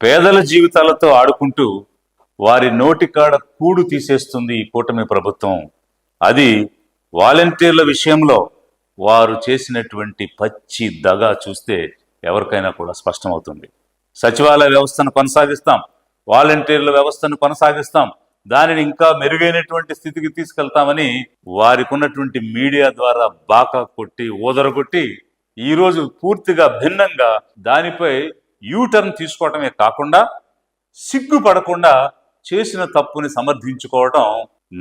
పేదల జీవితాలతో ఆడుకుంటూ వారి నోటికాడ కూడు తీసేస్తుంది ఈ కూటమి ప్రభుత్వం. అది వాలంటీర్ల విషయంలో వారు చేసినటువంటి పచ్చి దగా చూస్తే ఎవరికైనా కూడా స్పష్టమవుతుంది. సచివాలయ వ్యవస్థను కొనసాగిస్తాం, వాలంటీర్ల వ్యవస్థను కొనసాగిస్తాం, దానిని ఇంకా మెరుగైనటువంటి స్థితికి తీసుకెళ్తామని వారికి ఉన్నటువంటి మీడియా ద్వారా బాకా కొట్టి ఊదరగొట్టి ఈరోజు పూర్తిగా భిన్నంగా దానిపై యూటర్న్ తీసుకోవటమే కాకుండా సిగ్గుపడకుండా చేసిన తప్పుని సమర్థించుకోవడం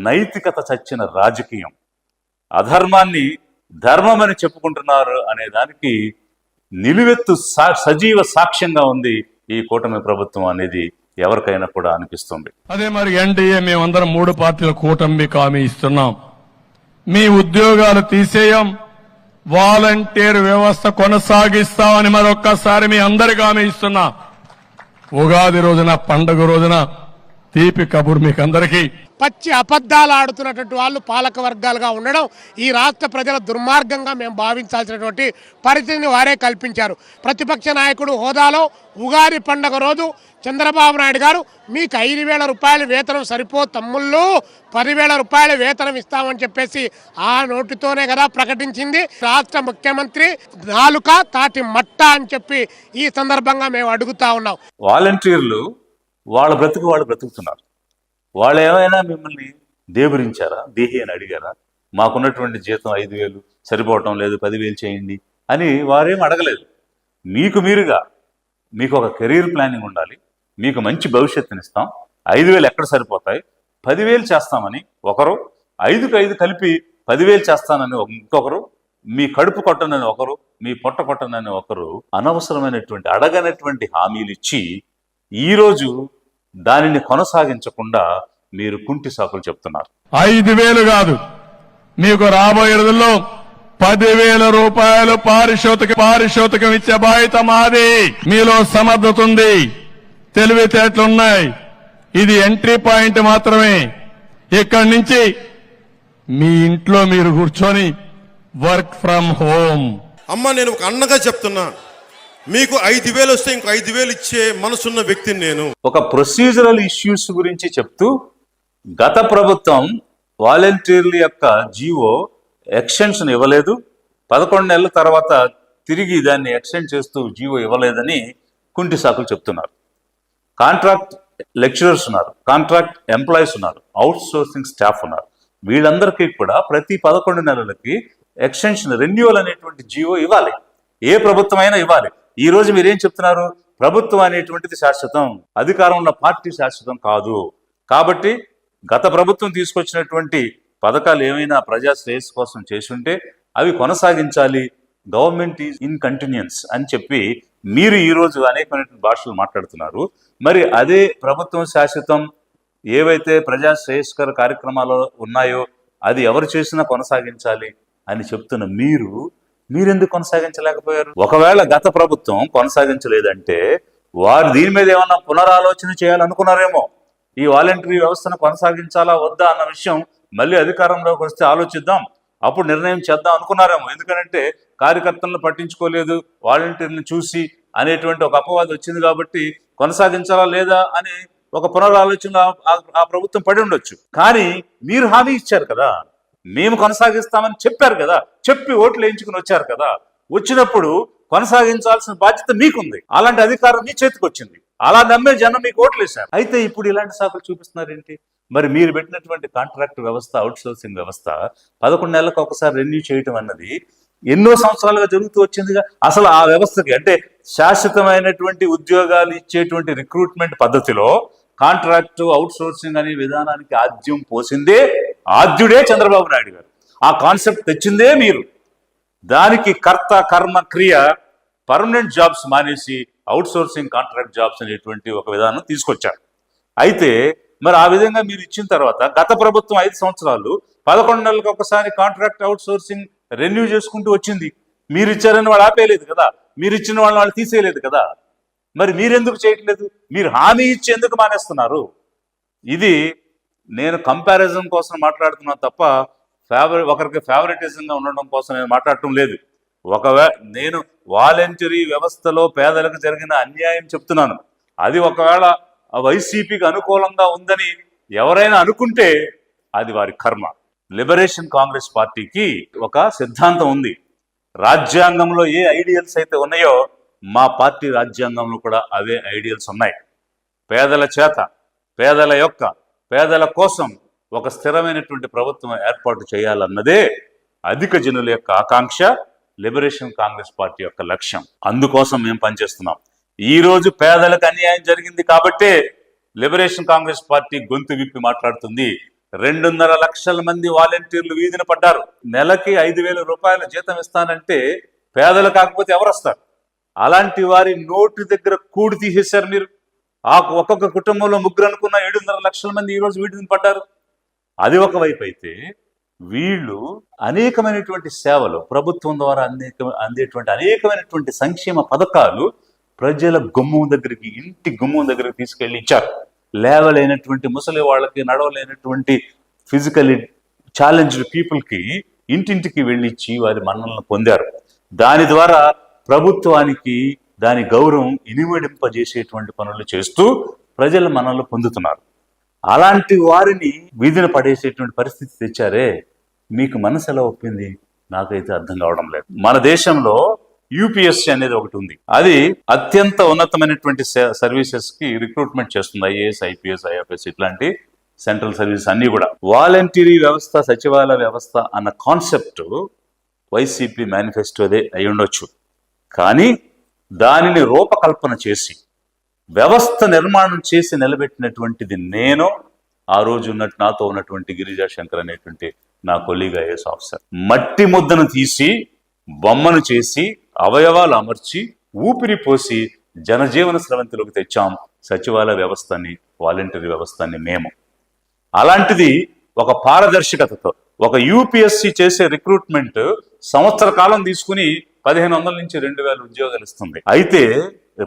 నైతికత చచ్చిన రాజకీయం. అధర్మాన్ని ధర్మమని చెప్పుకుంటున్నారు అనే దానికి నిలువెత్తు సజీవ సాక్ష్యంగా ఉంది ఈ కూటమి ప్రభుత్వం అనేది ఎవరికైనా కూడా అనిపిస్తుంది. అదే మరి ఎన్డీఏ మేమందరం 3 పార్టీల కూటమికి హామీ ఇస్తున్నాం. మీ ఉద్యోగాలు తీసేయం, వాలంటీర్ వ్యవస్థ కొనసాగిస్తామని మరొక్కసారి మీ అందరికీ హామీ ఇస్తున్నా. ఉగాది రోజున, పండుగ రోజున తీపి కబుర్ మీకు అందరికీ. పచ్చి అబద్ధాలు ఆడుతున్నటువంటి వాళ్ళు పాలక వర్గాలుగా ఉండడం ఈ రాష్ట్ర ప్రజల దుర్మార్గంగా మేము భావించాల్సినటువంటి పరిస్థితిని వారే కల్పించారు. ప్రతిపక్ష నాయకుడు హోదాలో ఉగాది పండుగ రోజు చంద్రబాబు నాయుడు గారు మీకు 5,000 రూపాయల వేతనం సరిపో తమ్ముళ్ళు, 10,000 రూపాయల వేతనం ఇస్తామని చెప్పేసి ఆ నోటితోనే కదా ప్రకటించింది. రాష్ట్ర ముఖ్యమంత్రి నాలుక తాటి మట్ట అని చెప్పి ఈ సందర్భంగా మేము అడుగుతా ఉన్నాం. వాలంటీర్లు వాళ్ళ బ్రతుకు వాళ్ళు బ్రతుకుతున్నారు. వాళ్ళు ఏమైనా మిమ్మల్ని దేబురించారా, దేహి అని అడిగారా? మాకున్నటువంటి జీతం 5,000 సరిపోవటం లేదు, 10,000 చేయండి అని వారేం అడగలేదు. మీకు మీరుగా మీకు ఒక కెరీర్ ప్లానింగ్ ఉండాలి, మీకు మంచి భవిష్యత్తునిస్తాం, 5,000 ఎక్కడ సరిపోతాయి, 10,000 చేస్తామని ఒకరు, 5కు 5 కలిపి 10,000 చేస్తానని ఇంకొకరు, మీ కడుపు కొట్టనని ఒకరు, మీ పొట్ట కొట్టనని ఒకరు అనవసరమైనటువంటి అడగనటువంటి హామీలు ఇచ్చి ఈరోజు దానిని కొనసాగించకుండా మీరు కుంటి సాకులు చెప్తున్నారు. 5,000 కాదు, మీకు రాబోయే రోజుల్లో 10,000 రూపాయలు పారితోషికం ఇచ్చే బాధ్యత మాది. మీలో సమర్థత ఉంది, తెలివితేటలున్నాయి. ఇది ఎంట్రీ పాయింట్ మాత్రమే. ఇక్కడి నుంచి మీ ఇంట్లో మీరు కూర్చొని వర్క్ ఫ్రమ్ హోమ్. అమ్మ, నేను ఒక అన్నగా చెప్తున్నా, మీకు 5,000 వస్తే ఇంకో 5,000 ఇచ్చే మనసున్న వ్యక్తిని నేను. ఒక ప్రొసీజరల్ ఇష్యూస్ గురించి చెప్తూ గత ప్రభుత్వం వాలంటీర్ల యొక్క జీవో ఎక్స్టెన్షన్ ఇవ్వలేదు, 11 నెలల తర్వాత తిరిగి దాన్ని ఎక్స్టెండ్ చేస్తూ జీవో ఇవ్వలేదని కుంటి సాకులు చెప్తున్నారు. కాంట్రాక్ట్ లెక్చరర్స్ ఉన్నారు, కాంట్రాక్ట్ ఎంప్లాయీస్ ఉన్నారు, అవుట్ సోర్సింగ్ స్టాఫ్ ఉన్నారు. వీళ్ళందరికీ కూడా ప్రతి 11 నెలలకి ఎక్స్టెన్షన్ రెన్యువల్ అనేటువంటి జీవో ఇవ్వాలి. ఏ ప్రభుత్వం అయినా ఇవ్వాలి. ఈ రోజు మీరేం చెప్తున్నారు? ప్రభుత్వం అనేటువంటిది శాశ్వతం, అధికారం ఉన్న పార్టీ శాశ్వతం కాదు. కాబట్టి గత ప్రభుత్వం తీసుకొచ్చినటువంటి పథకాలు ఏమైనా ప్రజా శ్రేయస్సు కోసం చేసుంటే అవి కొనసాగించాలి, గవర్నమెంట్ ఈజ్ ఇన్ కంటిన్యూన్స్ అని చెప్పి మీరు ఈరోజు అనేకమైన భాషలు మాట్లాడుతున్నారు. మరి అదే ప్రభుత్వం శాశ్వతం, ఏవైతే ప్రజా శ్రేయస్కర కార్యక్రమాలు ఉన్నాయో అది ఎవరు చేసినా కొనసాగించాలి అని చెప్తున్న మీరెందుకు కొనసాగించలేకపోయారు? ఒకవేళ గత ప్రభుత్వం కొనసాగించలేదంటే వారు దీని మీద ఏమన్నా పునరాలోచన చేయాలనుకున్నారేమో. ఈ వాలంటరీ వ్యవస్థను కొనసాగించాలా వద్దా అన్న విషయం మళ్ళీ అధికారంలోకి వస్తే ఆలోచిద్దాం, అప్పుడు నిర్ణయం చేద్దాం అనుకున్నారేమో. ఎందుకంటే కార్యకర్తలను పట్టించుకోలేదు, వాలంటీర్లను చూసి అనేటువంటి ఒక అపవాదం వచ్చింది కాబట్టి కొనసాగించాలా లేదా అని ఒక పునరాలోచన ఆ ప్రభుత్వం పడి ఉండొచ్చు. కానీ మీరు హామీ ఇచ్చారు కదా, మేము కొనసాగిస్తామని చెప్పారు కదా, చెప్పి ఓట్లు వేయించుకుని వచ్చారు కదా, వచ్చినప్పుడు కొనసాగించాల్సిన బాధ్యత మీకుంది. అలాంటి అధికారం మీ చేతికి వచ్చింది, అలా నమ్మే జనం మీకు ఓట్లు వేశారు. అయితే ఇప్పుడు ఇలాంటి సాకులు చూపిస్తున్నారేంటి? మరి మీరు పెట్టినటువంటి కాంట్రాక్ట్ వ్యవస్థ, అవుట్ సోర్సింగ్ వ్యవస్థ 11 నెలలకు ఒకసారి రెన్యూ చేయటం అన్నది ఎన్నో సంవత్సరాలుగా జరుగుతూ వచ్చిందిగా. అసలు ఆ వ్యవస్థకి అంటే శాశ్వతమైనటువంటి ఉద్యోగాలు ఇచ్చేటువంటి రిక్రూట్మెంట్ పద్ధతిలో కాంట్రాక్ట్ అవుట్ సోర్సింగ్ అనే విధానానికి ఆద్యం పోసిందే ఆద్యుడే చంద్రబాబు నాయుడు గారు. ఆ కాన్సెప్ట్ తెచ్చిందే మీరు. దానికి కర్త కర్మ క్రియ పర్మనెంట్ జాబ్స్ మానేసి అవుట్ సోర్సింగ్ కాంట్రాక్ట్ జాబ్స్ అనేటువంటి ఒక విధానం తీసుకొచ్చారు. అయితే మరి ఆ విధంగా మీరు ఇచ్చిన తర్వాత గత ప్రభుత్వం 5 సంవత్సరాలు 11 నెలలకు ఒకసారి కాంట్రాక్ట్ అవుట్ సోర్సింగ్ రెన్యూ చేసుకుంటూ వచ్చింది. మీరు ఇచ్చారని వాళ్ళు ఆపేయలేదు కదా, మీరు ఇచ్చిన వాళ్ళు తీసేయలేదు కదా. మరి మీరెందుకు చేయట్లేదు? మీరు హామీ ఇచ్చి ఎందుకు మానేస్తున్నారు? ఇది నేను కంపారిజన్ కోసం మాట్లాడుతున్నా తప్ప ఒకరికి ఫేవరెటిజంగా ఉండడం కోసం నేను మాట్లాడటం లేదు. నేను వాలంటరీ వ్యవస్థలో పేదలకు జరిగిన అన్యాయం చెప్తున్నాను. అది ఒకవేళ వైసీపీకి అనుకూలంగా ఉందని ఎవరైనా అనుకుంటే అది వారి కర్మ. లిబరేషన్ కాంగ్రెస్ పార్టీకి ఒక సిద్ధాంతం ఉంది. రాజ్యాంగంలో ఏ ఐడియల్స్ అయితే ఉన్నాయో మా పార్టీ రాజ్యాంగంలో కూడా అవే ఐడియల్స్ ఉన్నాయి. పేదల చేత, పేదల కోసం ఒక స్థిరమైనటువంటి ప్రభుత్వం ఏర్పాటు చేయాలన్నదే అధిక జనుల యొక్క ఆకాంక్ష, లిబరేషన్ కాంగ్రెస్ పార్టీ యొక్క లక్ష్యం. అందుకోసం మేము పనిచేస్తున్నాం. ఈ రోజు పేదలకు అన్యాయం జరిగింది కాబట్టే లిబరేషన్ కాంగ్రెస్ పార్టీ గొంతు విప్పి మాట్లాడుతుంది. 2.5 లక్షల మంది వాలంటీర్లు వీధిన పడ్డారు. నెలకి 5,000 రూపాయల జీతం ఇస్తానంటే పేదలు కాకపోతే ఎవరు వస్తారు? అలాంటి వారి నోటి దగ్గర కూడి తీసేశారు మీరు. ఒక్కొక్క కుటుంబంలో 3 అనుకున్న 7.5 లక్షల మంది ఈరోజు వీధిన పడ్డారు. అది ఒకవైపు అయితే, వీళ్ళు అనేకమైనటువంటి సేవలు, ప్రభుత్వం ద్వారా అందేటువంటి అనేకమైనటువంటి సంక్షేమ పథకాలు ప్రజల గుమ్మం దగ్గరికి, ఇంటి గుమ్మం దగ్గరికి తీసుకెళ్లి ఇచ్చారు. లేవలేనటువంటి ముసలి వాళ్ళకి, నడవలేనటువంటి ఫిజికల్లీ ఛాలెంజ్డ్ పీపుల్కి ఇంటింటికి వెళ్ళిచ్చి వారి మన్నలను పొందారు. దాని ద్వారా ప్రభుత్వానికి దాని గౌరవం ఇనిమడింపజేసేటువంటి పనులు చేస్తూ ప్రజల మన్నలు పొందుతున్నారు. అలాంటి వారిని వీధిన పడేసేటువంటి పరిస్థితి తెచ్చారే, మీకు మనసు ఎలా ఒప్పింది? నాకైతే అర్థం కావడం లేదు. మన దేశంలో యూపీఎస్సీ అనేది ఒకటి ఉంది. అది అత్యంత ఉన్నతమైనటువంటి సర్వీసెస్ కి రిక్రూట్మెంట్ చేస్తుంది. ఐఏఎస్, ఐపీఎస్, ఐఎఫ్ఎస్ ఇట్లాంటి సెంట్రల్ సర్వీసెస్ అన్ని కూడా. వాలంటీరీ వ్యవస్థ, సచివాలయ వ్యవస్థ అన్న కాన్సెప్ట్ వైసీపీ మేనిఫెస్టోదే అయి ఉండొచ్చు. కానీ దానిని రూపకల్పన చేసి వ్యవస్థ నిర్మాణం చేసి నిలబెట్టినటువంటిది నేను, ఆ రోజు నాతో ఉన్నటువంటి గిరిజా శంకర్ అనేటువంటి నా కొలీగ్ ఐఏఎస్ ఆఫీసర్. మట్టి ముద్దను తీసి బొమ్మను చేసి అవయవాలు అమర్చి ఊపిరి పోసి జనజీవన స్రవంతిలోకి తెచ్చాం సచివాలయ వ్యవస్థని, వాలంటీర్ వ్యవస్థని మేము. అలాంటిది ఒక పారదర్శకతతో ఒక యూపీఎస్సీ చేసే రిక్రూట్మెంట్ సంవత్సర కాలం తీసుకుని 1,500 నుంచి 2,000 ఉద్యోగాలు ఇస్తుంది. అయితే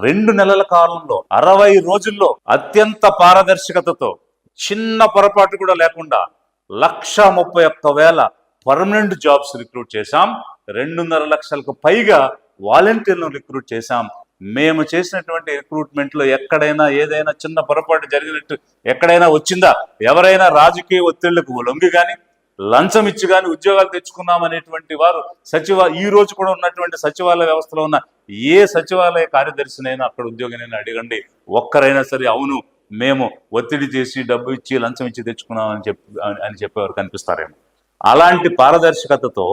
2 నెలల కాలంలో 60 రోజుల్లో అత్యంత పారదర్శకతతో చిన్న పొరపాటు కూడా లేకుండా 131,000 పర్మనెంట్ జాబ్స్ రిక్రూట్ చేశాం. 2.5 లక్షలకు పైగా వాలంటీర్లను రిక్రూట్ చేశాం. మేము చేసినటువంటి రిక్రూట్మెంట్ లో ఎక్కడైనా ఏదైనా చిన్న పొరపాటు జరిగినట్టు ఎక్కడైనా వచ్చిందా? ఎవరైనా రాజకీయ ఒత్తిళ్లకు లొంగి కానీ, లంచం ఇచ్చి కానీ ఉద్యోగాలు తెచ్చుకున్నాం అనేటువంటి వారు ఈ రోజు కూడా ఉన్నటువంటి సచివాలయ వ్యవస్థలో ఉన్న ఏ సచివాలయ కార్యదర్శినైనా, అక్కడ ఉద్యోగినైనా అడగండి, ఒక్కరైనా సరే అవును మేము ఒత్తిడి చేసి డబ్బు ఇచ్చి లంచం ఇచ్చి తెచ్చుకున్నాం అని చెప్పేవారు కనిపిస్తారేమో. అలాంటి పారదర్శకతతో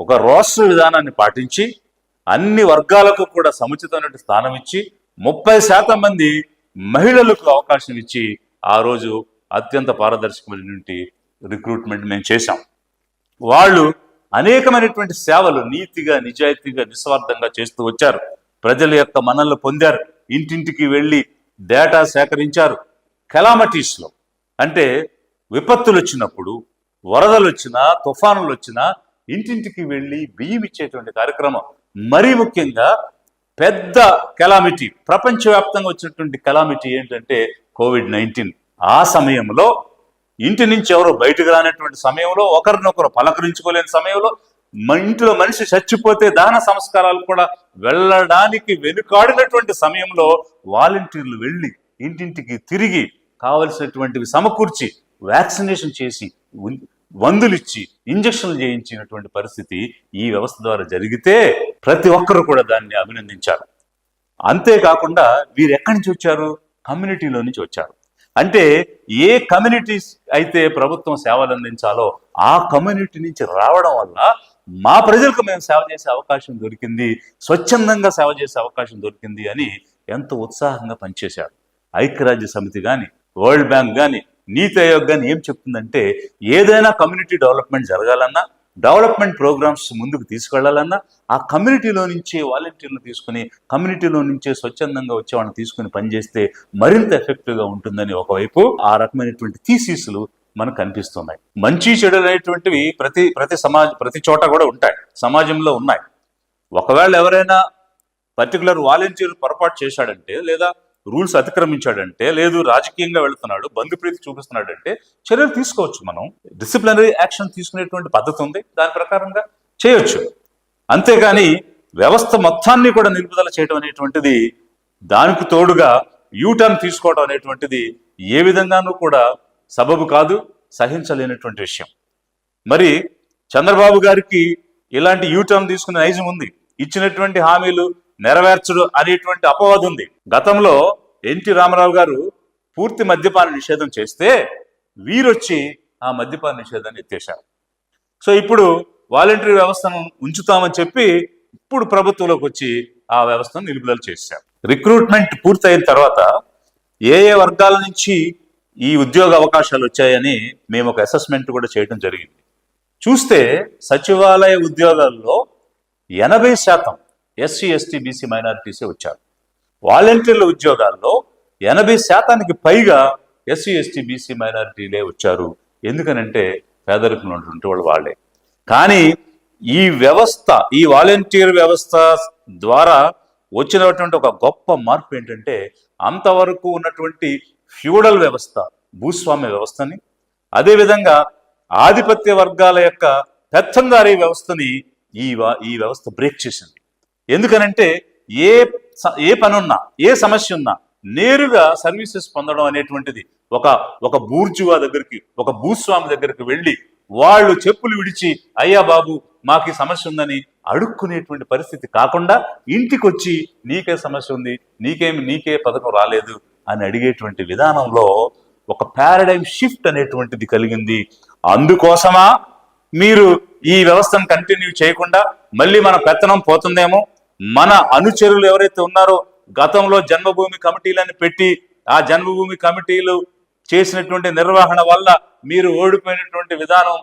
ఒక రోస్టర్ విధానాన్ని పాటించి అన్ని వర్గాలకు కూడా సముచితమైన స్థానం ఇచ్చి 30% మంది మహిళలకు అవకాశం ఇచ్చి ఆ రోజు అత్యంత పారదర్శకమైనటువంటి రిక్రూట్మెంట్ మేము చేశాం. వాళ్ళు అనేకమైనటువంటి సేవలు నీతిగా, నిజాయితీగా, నిస్వార్థంగా చేస్తూ వచ్చారు. ప్రజల యొక్క మన్ననలు పొందారు. ఇంటింటికి వెళ్ళి డేటా సేకరించారు. కెలామిటీస్లో అంటే విపత్తులు వచ్చినప్పుడు, వరదలు వచ్చినా, తుఫానులు వచ్చినా ఇంటింటికి వెళ్ళి బియ్యం ఇచ్చేటువంటి కార్యక్రమం. మరీ ముఖ్యంగా పెద్ద కెలామిటీ, ప్రపంచవ్యాప్తంగా వచ్చినటువంటి కెలామిటీ ఏంటంటే COVID-19. ఆ సమయంలో ఇంటి నుంచి ఎవరో బయటకు రానటువంటి సమయంలో, ఒకరినొకరు పలకరించుకోలేని సమయంలో, ఇంట్లో మనిషి చచ్చిపోతే దహన సంస్కారాలు కూడా వెళ్ళడానికి వెనుకాడినటువంటి సమయంలో వాలంటీర్లు వెళ్ళి ఇంటింటికి తిరిగి కావలసినటువంటివి సమకూర్చి వ్యాక్సినేషన్ చేసి మందులు ఇచ్చి ఇంజక్షన్లు చేయించినటువంటి పరిస్థితి ఈ వ్యవస్థ ద్వారా జరిగితే ప్రతి ఒక్కరు కూడా దాన్ని అభినందించారు. అంతేకాకుండా వీరు ఎక్కడి నుంచి వచ్చారు? కమ్యూనిటీలో నుంచి వచ్చారు. అంటే ఏ కమ్యూనిటీస్ అయితే ప్రభుత్వం సేవలు అందించాలో ఆ కమ్యూనిటీ నుంచి రావడం వల్ల మా ప్రజలకు మేము సేవ చేసే అవకాశం దొరికింది, స్వచ్ఛందంగా సేవ చేసే అవకాశం దొరికింది అని ఎంతో ఉత్సాహంగా పనిచేశారు. ఐక్యరాజ్య సమితి కానీ, వరల్డ్ బ్యాంక్ కానీ, నీతి ఆయోగ్ కానీ ఏం చెప్తుందంటే ఏదైనా కమ్యూనిటీ డెవలప్మెంట్ జరగాలన్నా, డెవలప్మెంట్ ప్రోగ్రామ్స్ ముందుకు తీసుకెళ్లాలన్నా ఆ కమ్యూనిటీలో నుంచే వాలంటీర్లు తీసుకుని, కమ్యూనిటీలో నుంచే స్వచ్ఛందంగా వచ్చే వాళ్ళని తీసుకుని పనిచేస్తే మరింత ఎఫెక్టివ్గా ఉంటుందని ఒకవైపు ఆ రకమైనటువంటి థీసిస్లు మనకు కనిపిస్తున్నాయి. మంచి చెడు అనేటువంటివి ప్రతి చోట కూడా ఉంటాయి, సమాజంలో ఉన్నాయి. ఒకవేళ ఎవరైనా పర్టికులర్ వాలంటీర్ పొరపాటు చేశాడంటే, లేదా రూల్స్ అతిక్రమించాడంటే, లేదు రాజకీయంగా వెళుతున్నాడు, బంధుప్రీతి చూపిస్తున్నాడంటే చర్యలు తీసుకోవచ్చు. మనం డిసిప్లినరీ యాక్షన్ తీసుకునేటువంటి పద్ధతి ఉంది, దాని ప్రకారంగా చేయొచ్చు. అంతేగాని వ్యవస్థ మొత్తాన్ని కూడా నిలుపుదల చేయడం అనేటువంటిది, దానికి తోడుగా యూటర్న్ తీసుకోవడం అనేటువంటిది ఏ విధంగానూ కూడా సబబు కాదు, సహించలేనటువంటి విషయం. మరి చంద్రబాబు గారికి ఇలాంటి యూటర్న్ తీసుకునే నైజం ఉంది, ఇచ్చినటువంటి హామీలు నెరవేర్చడు అనేటువంటి అపవాదు ఉంది. గతంలో ఎన్టీ రామారావు గారు పూర్తి మద్యపాన నిషేధం చేస్తే వీరొచ్చి ఆ మద్యపాన నిషేధాన్ని ఎత్తేశారు. సో ఇప్పుడు వాలంటరీ వ్యవస్థను ఉంచుతామని చెప్పి ఇప్పుడు ప్రభుత్వంలోకి వచ్చి ఆ వ్యవస్థను నిలుపుదల చేశారు. రిక్రూట్మెంట్ పూర్తయిన తర్వాత ఏ ఏ వర్గాల నుంచి ఈ ఉద్యోగ అవకాశాలు వచ్చాయని మేము ఒక అసెస్మెంట్ కూడా చేయడం జరిగింది. చూస్తే సచివాలయ ఉద్యోగాల్లో 80% ఎస్సీ, ఎస్టీ, బీసీ, మైనారిటీసే వచ్చారు. వాలంటీర్ల ఉద్యోగాల్లో 80% పైగా ఎస్సీ, ఎస్టీ, బీసీ, మైనారిటీలే వచ్చారు. ఎందుకనంటే పేదరికంలో ఉన్నటువంటి వాళ్ళు వాళ్ళే. కానీ ఈ వ్యవస్థ, ఈ వాలంటీర్ వ్యవస్థ ద్వారా వచ్చినటువంటి ఒక గొప్ప మార్పు ఏంటంటే అంతవరకు ఉన్నటువంటి ఫ్యూడల్ వ్యవస్థ, భూస్వామ్య వ్యవస్థని, అదేవిధంగా ఆధిపత్య వర్గాల యొక్క పెత్తందారీ వ్యవస్థని ఈ వ్యవస్థ బ్రేక్ చేసింది. ఎందుకనంటే ఏ పనున్నా, ఏ సమస్య ఉన్నా నేరుగా సర్వీసెస్ పొందడం అనేటువంటిది ఒక బూర్జువా దగ్గరికి, ఒక భూస్వామి దగ్గరికి వెళ్ళి వాళ్ళు చెప్పులు విడిచి అయ్యా బాబు మాకు ఈ సమస్య ఉందని అడుక్కునేటువంటి పరిస్థితి కాకుండా ఇంటికి వచ్చి నీకే సమస్య ఉంది, నీకే పథకం రాలేదు అని అడిగేటువంటి విధానంలో ఒక పారాడైమ్ షిఫ్ట్ అనేటువంటిది కలిగింది. అందుకోసమా మీరు ఈ వ్యవస్థను కంటిన్యూ చేయకుండా మళ్ళీ మన పెత్తనం పోతుందేమో, మన అనుచరులు ఎవరైతే ఉన్నారో గతంలో జన్మభూమి కమిటీలను పెట్టి ఆ జన్మభూమి కమిటీలు చేసినటువంటి నిర్వహణ వల్ల మీరు ఓడిపోయినటువంటి విధానం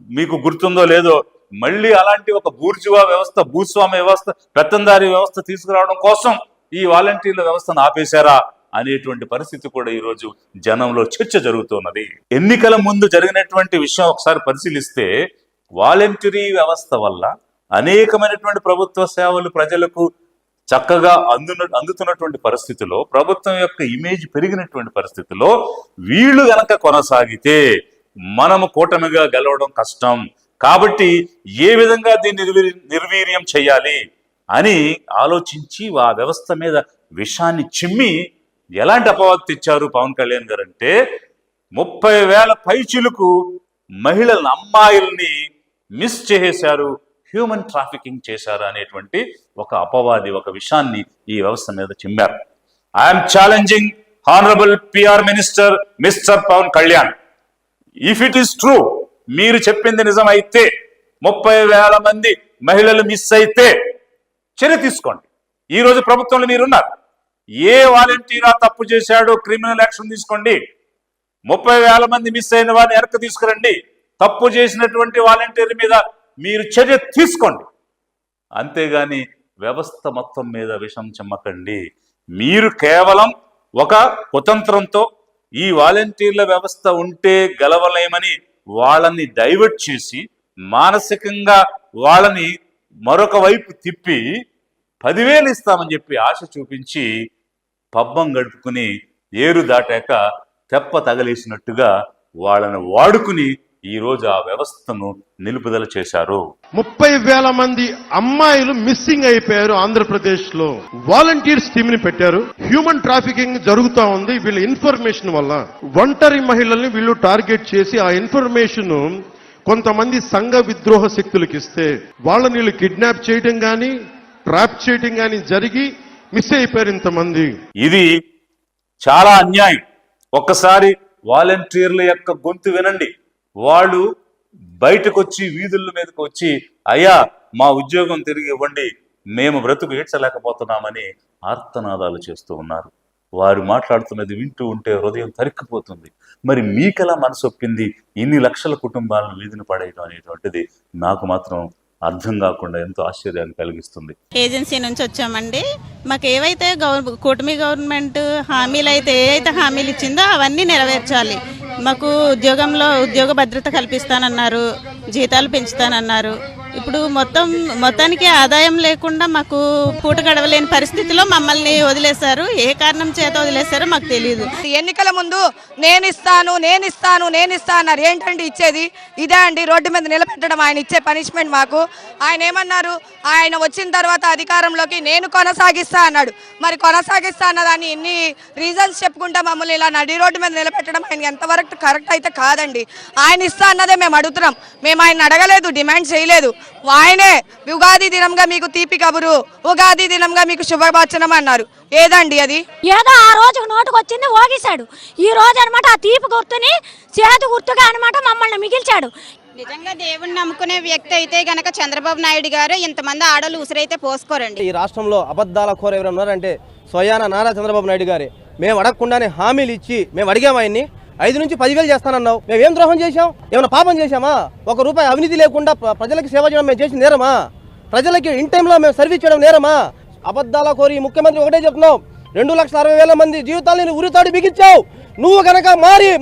మీకు గుర్తుందో లేదో, మళ్ళీ అలాంటి ఒక బూర్జువా వ్యవస్థ, భూస్వామ్య వ్యవస్థ, పెత్తందారీ వ్యవస్థ తీసుకురావడం కోసం ఈ వాలంటీర్ల వ్యవస్థను ఆపేశారా అనేటువంటి పరిస్థితి కూడా ఈరోజు జనంలో చర్చ జరుగుతున్నది. ఎన్నికల ముందు జరిగినటువంటి విషయం ఒకసారి పరిశీలిస్తే వాలంటరీ వ్యవస్థ వల్ల అనేకమైనటువంటి ప్రభుత్వ సేవలు ప్రజలకు చక్కగా అందుతున్నటువంటి పరిస్థితిలో, ప్రభుత్వం యొక్క ఇమేజ్ పెరిగినటువంటి పరిస్థితిలో వీళ్ళు గనక కొనసాగితే మనము కూటమిగా గెలవడం కష్టం. కాబట్టి ఏ విధంగా దీన్ని నిర్వీర్యం చేయాలి అని ఆలోచించి ఆ వ్యవస్థ మీద విషాన్ని చిమ్మి ఎలాంటి అపవాదు తెచ్చారు పవన్ కళ్యాణ్ గారు అంటే 30,000 పైచిలకు మహిళలను, అమ్మాయిల్ని మిస్ చేసేశారు, హ్యూమన్ ట్రాఫికింగ్ చేశారు అనేటువంటి ఒక అపవాది, ఒక విషయాన్ని ఈ వ్యవస్థ మీద చిమ్మారు. I'm challenging honourable PR minister mister Pawan Kalyan, if it is true, మీరు చెప్పింది నిజమైతే 30,000 మంది మహిళలు మిస్ అయితే చర్య తీసుకోండి. ఈ రోజు ప్రభుత్వంలో మీరున్నారు. ఏ వాలంటీరా తప్పు చేశాడో క్రిమినల్ యాక్షన్ తీసుకోండి. 30,000 మంది మిస్ అయిన వారిని వెనక్కి తీసుకురండి. తప్పు చేసినటువంటి వాలంటీర్ మీద మీరు చర్య తీసుకోండి. అంతేగాని వ్యవస్థ మొత్తం మీద విషం చెమ్మకండి. మీరు కేవలం ఒక కుతంత్రంతో ఈ వాలంటీర్ల వ్యవస్థ ఉంటే గెలవలేమని వాళ్ళని డైవర్ట్ చేసి మానసికంగా వాళ్ళని మరొక వైపు తిప్పి 10,000 ఇస్తామని చెప్పి ఆశ చూపించి పబ్బం గడుపుకుని ఏరు దాటాక తెప్ప తగలేసినట్టుగా వాళ్ళని వాడుకుని ఈ రోజు ఆ వ్యవస్థను నిలుపుదల చేశారు. 30,000 మంది అమ్మాయిలు మిస్సింగ్ అయిపోయారు. ఆంధ్రప్రదేశ్ లో వాలంటీర్స్ టీమ్ ని పెట్టారు. హ్యూమన్ ట్రాఫికింగ్ జరుగుతా ఉంది. వీళ్ళ ఇన్ఫర్మేషన్ వల్ల ఒంటరి మహిళల్ని వీళ్ళు టార్గెట్ చేసి ఆ ఇన్ఫర్మేషన్ కొంతమంది సంఘ విద్రోహ శక్తులకు ఇస్తే వాళ్ళని వీళ్ళు కిడ్నాప్ చేయడం గాని, ట్రాప్ చేయడం గాని జరిగి మిస్ అయిపోయారు ఇంతమంది. ఇది చాలా అన్యాయం. ఒక్కసారి వాలంటీర్ల యొక్క గొంతు వినండి. వాళ్ళు బయటకు వచ్చి వీధుల మీదకి వచ్చి అయ్యా మా ఉద్యోగం తిరిగి ఇవ్వండి, మేము బ్రతుకు ఏడ్చలేకపోతున్నామని ఆర్తనాదాలు చేస్తూ ఉన్నారు. వారు మాట్లాడుతున్నది వింటూ ఉంటే హృదయం తరిక్కిపోతుంది. మరి మీకెలా మనసు ఒప్పింది ఇన్ని లక్షల కుటుంబాలను వీధిని పడేయడం అనేటువంటిది నాకు మాత్రం అర్థం కాకుండా ఎంతో ఆశ్చర్యాన్ని కలిగిస్తుంది. ఏజెన్సీ నుంచి వచ్చామండి. మాకు ఏవైతే కూటమి గవర్నమెంట్ హామీలు అయితే హామీలు ఇచ్చిందో అవన్నీ నెరవేర్చాలి. మాకు ఉద్యోగ భద్రత కల్పిస్తానన్నారు, జీతాలు పెంచుతానన్నారు. ఇప్పుడు మొత్తానికి ఆదాయం లేకుండా మాకు పూట గడవలేని పరిస్థితిలో మమ్మల్ని వదిలేశారు. ఏ కారణం చేత వదిలేశారో మాకు తెలియదు. ఎన్నికల ముందు నేను ఇస్తాను అన్నారు. ఏంటండి ఇచ్చేది? ఇదే అండి రోడ్డు మీద నిలబెట్టడం ఆయన ఇచ్చే పనిష్మెంట్ మాకు. ఆయన ఏమన్నారు? ఆయన వచ్చిన తర్వాత అధికారంలోకి నేను కొనసాగిస్తా అన్నాడు. మరి కొనసాగిస్తా అన్నదాన్ని ఇన్ని రీజన్స్ చెప్పుకుంటా మమ్మల్ని ఇలా నడి రోడ్డు మీద నిలబెట్టడం ఆయన ఎంతవరకు కరెక్ట్ అయితే కాదండి. ఆయన ఇస్తా అన్నదే మేము అడుగుతున్నాం. మేము ఆయన అడగలేదు, డిమాండ్ చేయలేదు. ఆయనే ఉగాది దినంగా మీకు తీపి కబురు, ఉగాది దినంగా మీకు శుభవచనం అన్నారు. ఏదండి అది? ఏదో ఆ రోజు నోటుకు వచ్చింది ఓగిశాడు. ఈ రోజు అనమాట ఆ తీపి గుర్తుని చేతి గుర్తుగా అనమాట మమ్మల్ని మిగిల్చాడు. నిజంగా దేవుణ్ణి నమ్ముకునే వ్యక్తి అయితే గనక చంద్రబాబు నాయుడు గారు ఇంతమంది ఆడలు ఉసిరైతే పోసుకోరండి. ఈ రాష్ట్రంలో అబద్ధాల కోర ఎవరు ఉన్నారంటే స్వయాన నారా చంద్రబాబు నాయుడు గారే. మేము అడగకుండానే హామీలు ఇచ్చి మేము అడిగాము ఆయన్ని 5 నుంచి 10,000 చేస్తానన్నావు. మేము ఏం ద్రోహం చేశాం? ఏమైనా పాపం చేశామా? 1 రూపాయి అవినీతి లేకుండా ప్రజలకి సేవ చేయడం మేము చేసిన నేరమా? ప్రజలకి ఇన్ టైంలో మేము సర్వీస్ చేయడం నేరమా? అబద్ధాల కోరి ముఖ్యమంత్రి ఒకటే చెప్తున్నావు, 2,60,000 మంది జీవితాలను ఉరితాడు బిగించావు. నువ్వు కనుక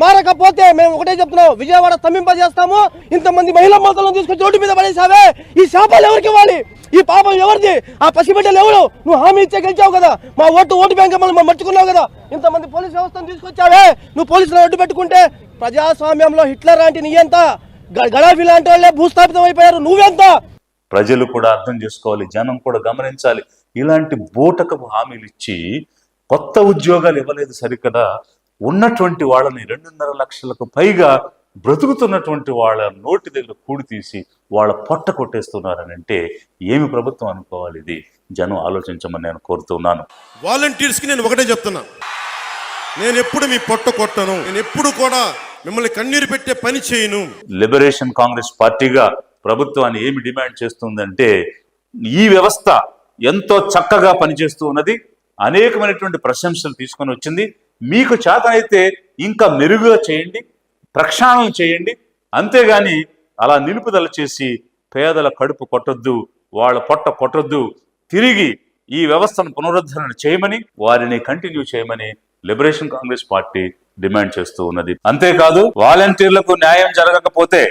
మారకపోతే మేము ఒకటే చెప్తున్నావు, విజయవాడ స్తంభింపజేస్తాము. ఇంతమంది మహిళా మాతలను తీసుకొచ్చి రోడ్డు మీద పడేసావే. ఈ శాపాలు ఎవరికి ఇవ్వాలి? ఈ పాపం ఎవరిది? ఆ పసిబిడ్డలు ఎవరు? నువ్వు హామీ ఇచ్చే గెలిచావు కదా, మా ఓటు బ్యాంక్ మనం మర్చుకున్నావు కదా. ఇంతమంది పోలీస్ వ్యవస్థను తీసుకొచ్చావే. నువ్వు పోలీసులను అడ్డు పెట్టుకుంటే ప్రజాస్వామ్యంలో హిట్లర్ లాంటి నీయంత, గడాఫీ లాంటి వాళ్ళే భూస్థాపితం అయిపోయారు. నువ్వెంత? ప్రజలు కూడా అర్థం చేసుకోవాలి, జనం కూడా గమనించాలి. ఇలాంటి బూటకపు హామీలు ఇచ్చి కొత్త ఉద్యోగాలు ఇవ్వలేదు సరికదా, ఉన్నటువంటి వాళ్ళని 2.5 లక్షలకు పైగా బ్రతుకుతున్నటువంటి వాళ్ళ నోటి దగ్గర కూడి తీసి వాళ్ళ పొట్ట కొట్టేస్తున్నారని అంటే ఏమి ప్రభుత్వం అనుకోవాలి? ఇది జనం ఆలోచించమని నేను కోరుతున్నాను. వాలంటీర్స్కి నేను ఒకటే చెప్తున్నా, నేను ఎప్పుడు మీ పొట్ట కొట్టను, నేను ఎప్పుడు కూడా మిమ్మల్ని కన్నీరు పెట్టే పని చేయను. లిబరేషన్ కాంగ్రెస్ పార్టీగా ప్రభుత్వాన్ని ఏమి డిమాండ్ చేస్తుందంటే, ఈ వ్యవస్థ ఎంతో చక్కగా పనిచేస్తూ ఉన్నది, అనేకమైనటువంటి ప్రశంసలు తీసుకొని వచ్చింది. మీకు చేతనైతే ఇంకా మెరుగుగా చేయండి, ప్రక్షాళన చేయండి. అంతేగాని అలా నిలుపుదల చేసి పేదల కడుపు కొట్టొద్దు, వాళ్ళ పొట్ట కొట్టొద్దు. తిరిగి ఈ వ్యవస్థను పునరుద్ధరణ చేయమని, వారిని కంటిన్యూ చేయమని లిబరేషన్ కాంగ్రెస్ పార్టీ డిమాండ్ చేస్తూ ఉన్నది. అంతేకాదు, వాలంటీర్లకు న్యాయం జరగకపోతే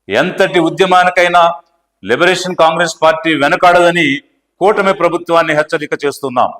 ఎంతటి ఉద్యమానికైనా లిబరేషన్ కాంగ్రెస్ పార్టీ వెనకాడదని కూటమి ప్రభుత్వాన్ని హెచ్చరిక చేస్తున్నాం.